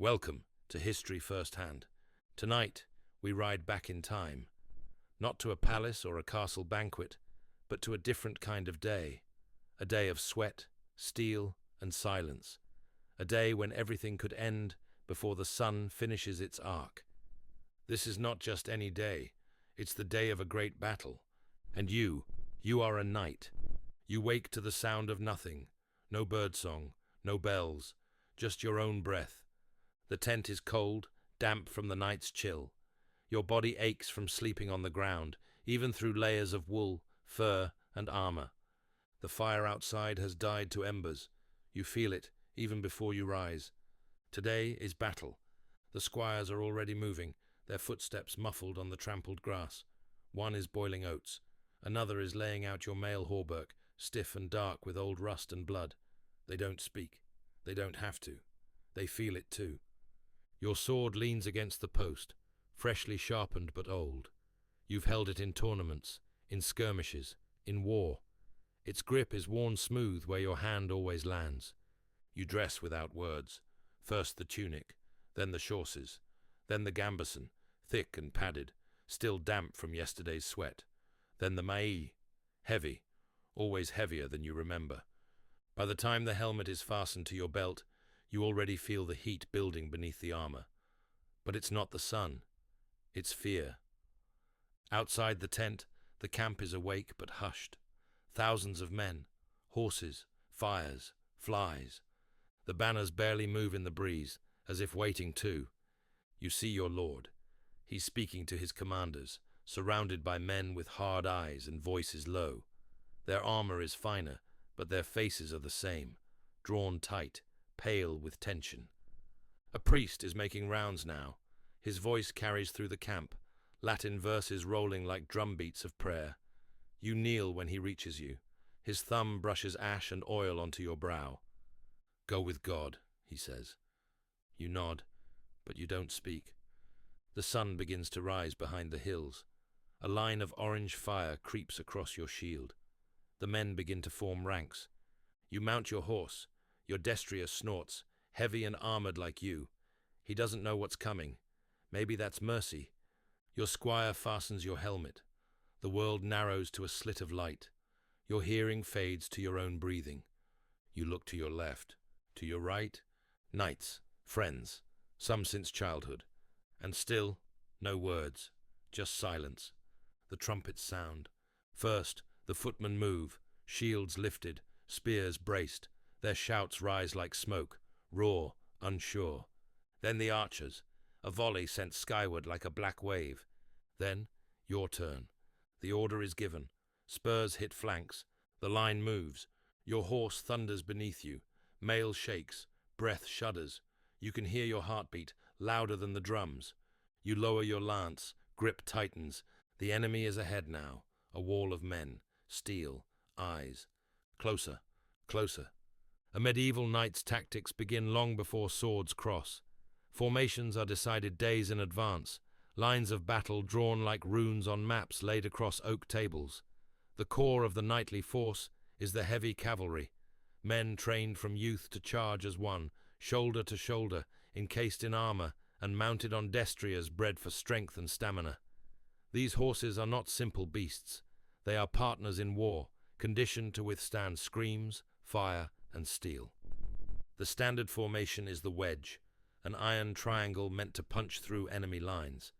Welcome to History Firsthand. Tonight, we ride back in time, not to a palace or a castle banquet, but to a different kind of day. A day of sweat, steel, and silence. A day when everything could end before the sun finishes its arc. This is not just any day, it's the day of a great battle. And you are a knight. You wake to the sound of nothing, no birdsong, no bells, just your own breath. The tent is cold, damp from the night's chill. Your body aches from sleeping on the ground, even through layers of wool, fur, and armor. The fire outside has died to embers. You feel it, even before you rise. Today is battle. The squires are already moving, their footsteps muffled on the trampled grass. One is boiling oats. Another is laying out your mail hauberk, stiff and dark with old rust and blood. They don't speak. They don't have to. They feel it too. Your sword leans against the post, freshly sharpened but old. You've held it in tournaments, in skirmishes, in war. Its grip is worn smooth where your hand always lands. You dress without words. First the tunic, then the chausses, then the gambeson, thick and padded, still damp from yesterday's sweat. Then the mailly, heavy, always heavier than you remember. By the time the helmet is fastened to your belt, you already feel the heat building beneath the armor. But it's not the sun. It's fear. Outside the tent, the camp is awake but hushed. Thousands of men, horses, fires, flies. The banners barely move in the breeze, as if waiting too. You see your lord. He's speaking to his commanders, surrounded by men with hard eyes and voices low. Their armor is finer, but their faces are the same, drawn tight, pale with tension. A priest is making rounds now. His voice carries through the camp, Latin verses rolling like drumbeats of prayer. You kneel when he reaches you. His thumb brushes ash and oil onto your brow. "Go with God," he says. You nod, but you don't speak. The sun begins to rise behind the hills. A line of orange fire creeps across your shield. The men begin to form ranks. You mount your horse. Your destrier snorts, heavy and armored like you. He doesn't know what's coming. Maybe that's mercy. Your squire fastens your helmet. The world narrows to a slit of light. Your hearing fades to your own breathing. You look to your left, to your right. Knights, friends, some since childhood. And still, no words, just silence. The trumpets sound. First, the footmen move, shields lifted, spears braced. Their shouts rise like smoke, raw, unsure. Then the archers, a volley sent skyward like a black wave. Then, your turn. The order is given. Spurs hit flanks. The line moves. Your horse thunders beneath you. Mail shakes. Breath shudders. You can hear your heartbeat, louder than the drums. You lower your lance. Grip tightens. The enemy is ahead now. A wall of men. Steel. Eyes. Closer. Closer. A medieval knight's tactics begin long before swords cross. Formations are decided days in advance, lines of battle drawn like runes on maps laid across oak tables. The core of the knightly force is the heavy cavalry, men trained from youth to charge as one, shoulder to shoulder, encased in armor and mounted on destriers bred for strength and stamina. These horses are not simple beasts. They are partners in war, conditioned to withstand screams, fire, and steel. The standard formation is the wedge, an iron triangle meant to punch through enemy lines.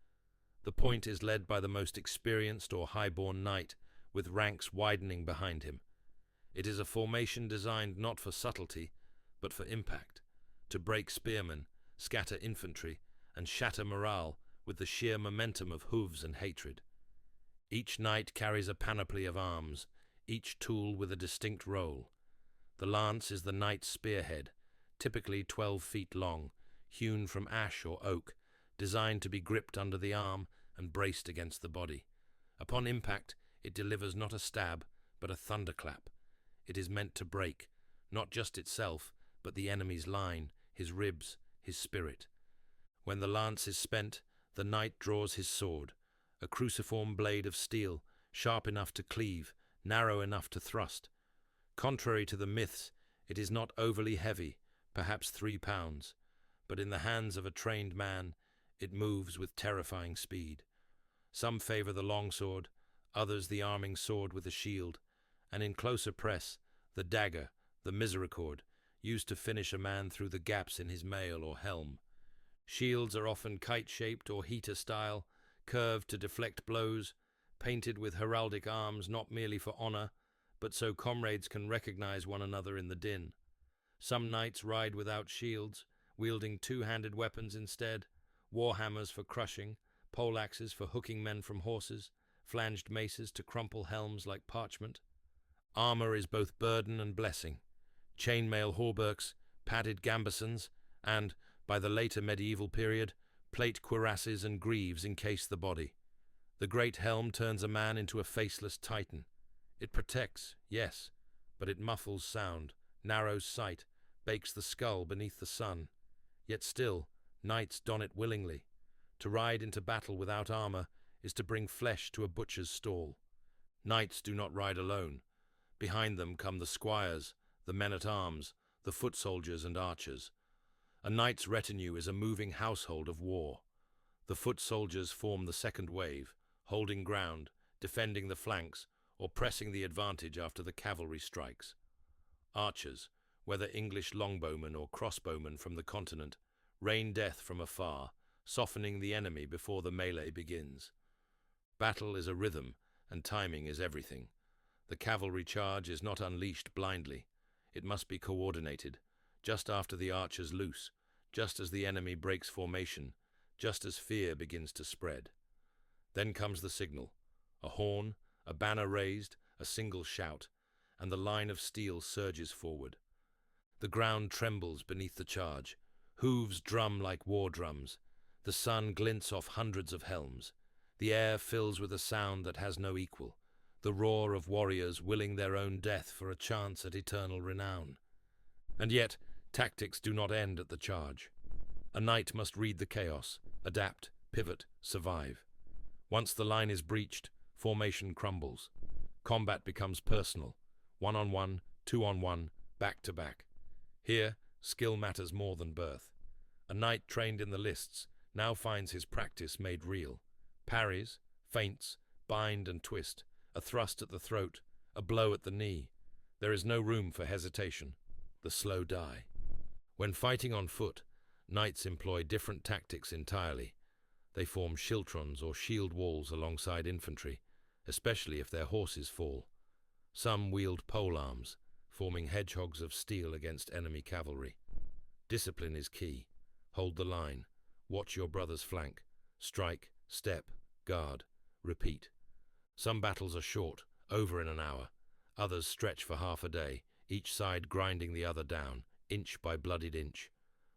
The point is led by the most experienced or high-born knight, with ranks widening behind him. It is a formation designed not for subtlety, but for impact, to break spearmen, scatter infantry, and shatter morale with the sheer momentum of hooves and hatred. Each knight carries a panoply of arms, each tool with a distinct role. The lance is the knight's spearhead, typically 12 feet long, hewn from ash or oak, designed to be gripped under the arm and braced against the body. Upon impact, it delivers not a stab, but a thunderclap. It is meant to break, not just itself, but the enemy's line, his ribs, his spirit. When the lance is spent, the knight draws his sword, a cruciform blade of steel, sharp enough to cleave, narrow enough to thrust. Contrary to the myths, it is not overly heavy, perhaps 3 pounds, but in the hands of a trained man, it moves with terrifying speed. Some favor the longsword, others the arming sword with a shield, and in closer press, the dagger, the misericord, used to finish a man through the gaps in his mail or helm. Shields are often kite-shaped or heater-style, curved to deflect blows, painted with heraldic arms not merely for honor, but so comrades can recognize one another in the din. Some knights ride without shields, wielding two-handed weapons instead, warhammers for crushing, poleaxes for hooking men from horses, flanged maces to crumple helms like parchment. Armor is both burden and blessing. Chainmail hauberks, padded gambesons, and, by the later medieval period, plate cuirasses and greaves encase the body. The great helm turns a man into a faceless titan. It protects, yes, but it muffles sound, narrows sight, bakes the skull beneath the sun. Yet still, knights don it willingly. To ride into battle without armor is to bring flesh to a butcher's stall. Knights do not ride alone. Behind them come the squires, the men-at-arms, the foot soldiers and archers. A knight's retinue is a moving household of war. The foot soldiers form the second wave, holding ground, defending the flanks, or pressing the advantage after the cavalry strikes. Archers, whether English longbowmen or crossbowmen from the continent, rain death from afar, softening the enemy before the melee begins. Battle is a rhythm, and timing is everything. The cavalry charge is not unleashed blindly. It must be coordinated, just after the archers loose, just as the enemy breaks formation, just as fear begins to spread. Then comes the signal, a horn, a banner raised, a single shout, and the line of steel surges forward. The ground trembles beneath the charge, hooves drum like war drums, the sun glints off hundreds of helms, the air fills with a sound that has no equal, the roar of warriors willing their own death for a chance at eternal renown. And yet, tactics do not end at the charge. A knight must read the chaos, adapt, pivot, survive. Once the line is breached, formation crumbles. Combat becomes personal, one-on-one, two-on-one, back-to-back. Here, skill matters more than birth. A knight trained in the lists now finds his practice made real. Parries, feints, bind and twist, a thrust at the throat, a blow at the knee. There is no room for hesitation. The slow die. When fighting on foot, knights employ different tactics entirely. They form schiltrons or shield walls alongside infantry, especially if their horses fall. Some wield polearms, forming hedgehogs of steel against enemy cavalry. Discipline is key. Hold the line. Watch your brother's flank. Strike, step, guard, repeat. Some battles are short, over in an hour. Others stretch for half a day, each side grinding the other down, inch by bloodied inch.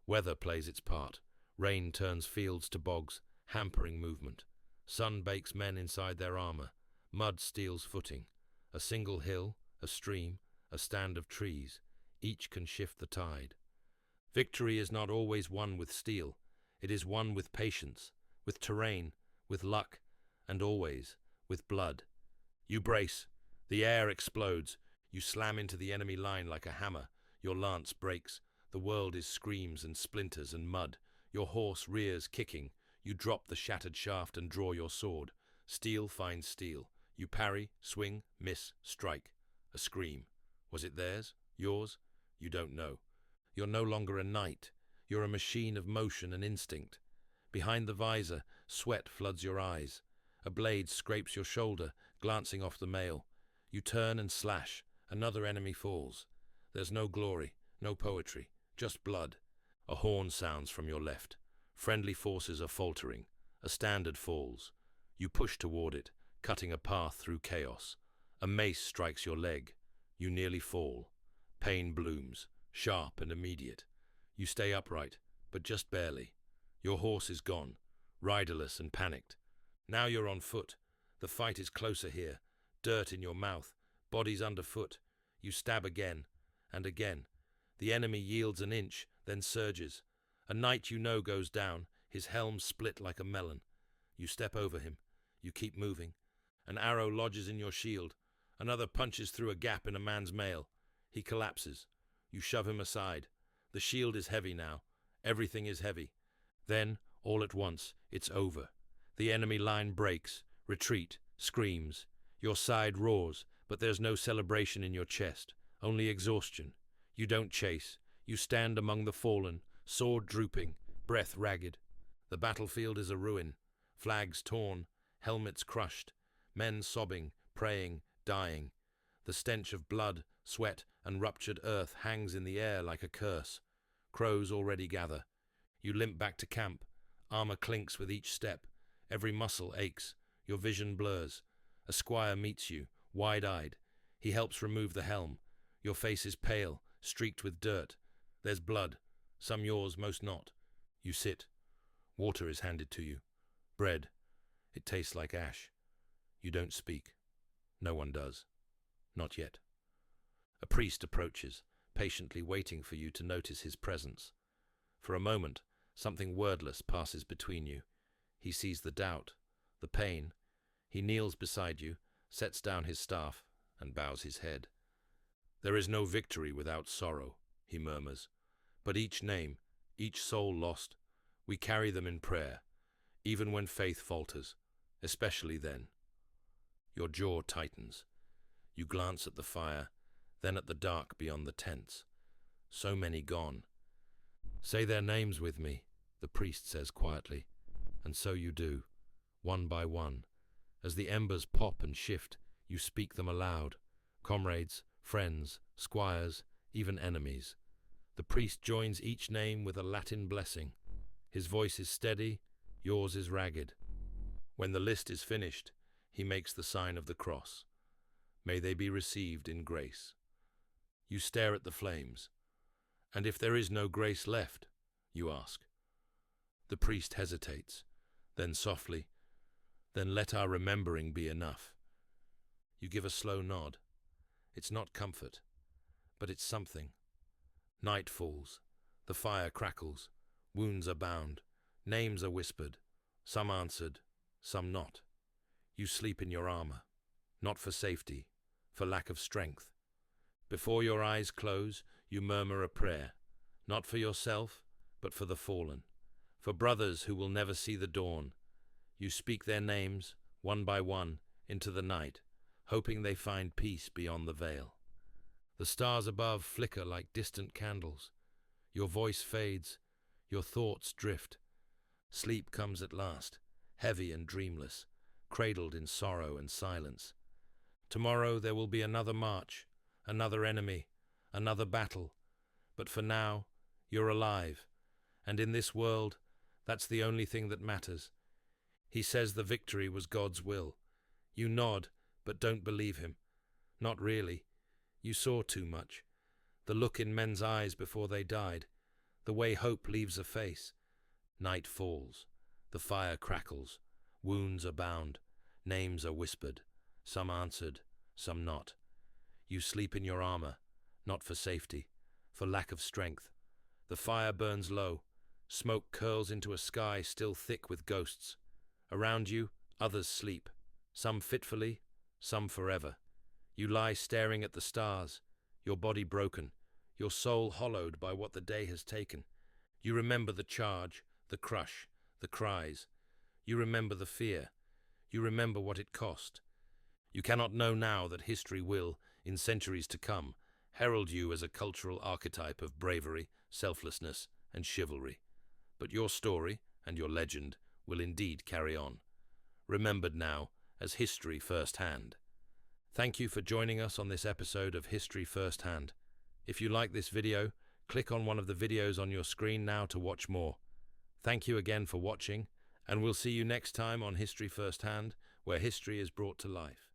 Weather plays its part. Rain turns fields to bogs, hampering movement. Sun bakes men inside their armor. Mud steals footing. A single hill, a stream, a stand of trees. Each can shift the tide. Victory is not always won with steel. It is won with patience, with terrain, with luck, and always with blood. You brace. The air explodes. You slam into the enemy line like a hammer. Your lance breaks. The world is screams and splinters and mud. Your horse rears kicking. You drop the shattered shaft and draw your sword. Steel finds steel. You parry, swing, miss, strike. A scream. Was it theirs? Yours? You don't know. You're no longer a knight. You're a machine of motion and instinct. Behind the visor, sweat floods your eyes. A blade scrapes your shoulder, glancing off the mail. You turn and slash. Another enemy falls. There's no glory, no poetry, just blood. A horn sounds from your left. Friendly forces are faltering. A standard falls. You push toward it, cutting a path through chaos. A mace strikes your leg. You nearly fall. Pain blooms, sharp and immediate. You stay upright, but just barely. Your horse is gone, riderless and panicked. Now you're on foot. The fight is closer here. Dirt in your mouth, bodies underfoot. You stab again, and again. The enemy yields an inch, then surges. A knight you know goes down, his helm split like a melon. You step over him. You keep moving. An arrow lodges in your shield. Another punches through a gap in a man's mail. He collapses. You shove him aside. The shield is heavy now. Everything is heavy. Then, all at once, it's over. The enemy line breaks, retreat, screams. Your side roars, but there's no celebration in your chest, only exhaustion. You don't chase. You stand among the fallen, sword drooping, breath ragged. The battlefield is a ruin, flags torn, helmets crushed, men sobbing, praying, dying. The stench of blood, sweat, and ruptured earth hangs in the air like a curse. Crows already gather. You limp back to camp. Armor clinks with each step. Every muscle aches. Your vision blurs. A squire meets you, wide-eyed. He helps remove the helm. Your face is pale, streaked with dirt. There's blood, some yours, most not. You sit. Water is handed to you. Bread. It tastes like ash. You don't speak. No one does. Not yet. A priest approaches, patiently waiting for you to notice his presence. For a moment, something wordless passes between you. He sees the doubt, the pain. He kneels beside you, sets down his staff, and bows his head. There is no victory without sorrow, he murmurs. But each name, each soul lost, we carry them in prayer, even when faith falters, especially then. Your jaw tightens. You glance at the fire, then at the dark beyond the tents. So many gone. Say their names with me, the priest says quietly, and so you do, one by one. As the embers pop and shift, you speak them aloud. Comrades, friends, squires, even enemies. The priest joins each name with a Latin blessing. His voice is steady, yours is ragged. When the list is finished, he makes the sign of the cross. May they be received in grace. You stare at the flames. And if there is no grace left, you ask. The priest hesitates, then softly, then let our remembering be enough. You give a slow nod. It's not comfort, but it's something. Night falls, the fire crackles, wounds are bound, names are whispered, some answered, some not. You sleep in your armor, not for safety, for lack of strength. Before your eyes close, you murmur a prayer, not for yourself, but for the fallen, for brothers who will never see the dawn. You speak their names, one by one, into the night, hoping they find peace beyond the veil. The stars above flicker like distant candles. Your voice fades, your thoughts drift. Sleep comes at last, heavy and dreamless, cradled in sorrow and silence. Tomorrow there will be another march, another enemy, another battle. But for now, you're alive, and in this world, that's the only thing that matters. He says the victory was God's will. You nod, but don't believe him. Not really. You saw too much. The look in men's eyes before they died, the way hope leaves a face. Night falls, the fire crackles, wounds are bound, names are whispered, some answered, some not. You sleep in your armor, not for safety, for lack of strength. The fire burns low, smoke curls into a sky still thick with ghosts. Around you, others sleep, some fitfully, some forever. You lie staring at the stars, your body broken, your soul hollowed by what the day has taken. You remember the charge, the crush, the cries. You remember the fear. You remember what it cost. You cannot know now that history will, in centuries to come, herald you as a cultural archetype of bravery, selflessness, and chivalry. But your story and your legend will indeed carry on, remembered now as history firsthand. Thank you for joining us on this episode of History Firsthand. If you like this video, click on one of the videos on your screen now to watch more. Thank you again for watching, and we'll see you next time on History Firsthand, where history is brought to life.